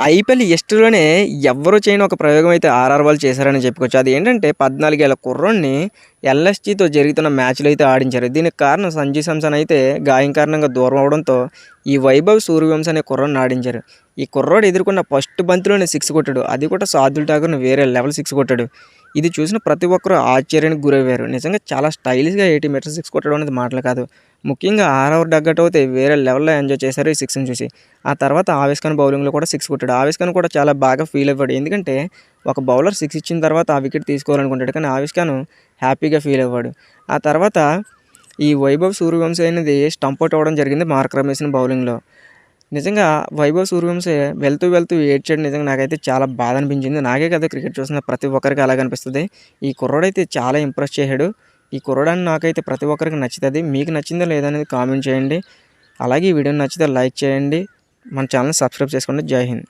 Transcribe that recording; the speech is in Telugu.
ఐపీఎల్ హిస్టరీలోనే ఎవ్వరు చేయని ఒక ప్రయోగం అయితే ఆర్ఆర్ వాళ్ళు చేశారని చెప్పుకోవచ్చు. అదేంటంటే 14 ఏళ్ల కుర్రోడిని ఎల్ఎస్జీతో జరుగుతున్న మ్యాచ్‌లో అయితే ఆడించారు. దీనికి కారణం సంజూ శాంసన్ అయితే గాయం కారణంగా దూరం అవ్వడంతో ఈ వైభవ్ సూర్యవంశీ అనే కుర్రోడిని ఆడించారు. ఈ కుర్రోడు ఎదుర్కొన్న ఫస్ట్ బంతిలోనే 6 కొట్టాడు. అది కూడా శార్దూల్ ఠాకూర్‌ని వేరే లెవెల్ 6 కొట్టాడు. ఇది చూసిన ప్రతి ఒక్కరు ఆశ్చర్యానికి గురయ్యారు. నిజంగా చాలా స్టైలిష్‌గా 80 మీటర్స్ 6 కొట్టడం అనేది మాటలు కాదు. ముఖ్యంగా ఆరవర్ డగ్గౌట్ అయితే వేరే లెవెల్‌లో ఎంజాయ్ చేశారు ఈ 6ని చూసి. ఆ తర్వాత ఆవేష్ ఖాన్ బౌలింగ్‌లో కూడా 6 కొట్టాడు. ఆవేష్ ఖాన్ కూడా చాలా బాగా ఫీల్ అవ్వాడు. ఎందుకంటే ఒక బౌలర్ 6 ఇచ్చిన తర్వాత ఆ వికెట్ తీసుకోవాలనుకుంటాడు. కానీ ఆవేష్ ఖాన్ హ్యాపీగా ఫీల్ అవ్వాడు. ఆ తర్వాత ఈ వైభవ్ సూర్యవంశీ అనేది స్టంప్ ఔట్ అవ్వడం జరిగింది మార్క్ రమేష్‌ని బౌలింగ్‌లో. నిజంగా వైభవ్ సూర్యవంశీ వెళ్తూ వెళ్తూ ఏడ్చాడు. నిజంగా నాకైతే చాలా బాధ అనిపించింది. నాకే కాదు క్రికెట్ చూస్తున్న ప్రతి ఒక్కరికి అలాగే అనిపిస్తది. ఈ కుర్రోడైతే చాలా ఇంప్రెస్ చేశాడు. ఈ కుర్రోడని నాకైతే ప్రతి ఒక్కరికి నచ్చుతది. మీకు నచ్చిందో లేదో అనేది కామెంట్ చేయండి. అలాగే ఈ వీడియో నచ్చితే లైక్ చేయండి. మన ఛానల్‌ని సబ్స్క్రైబ్ చేసుకోండి. జై హింద్.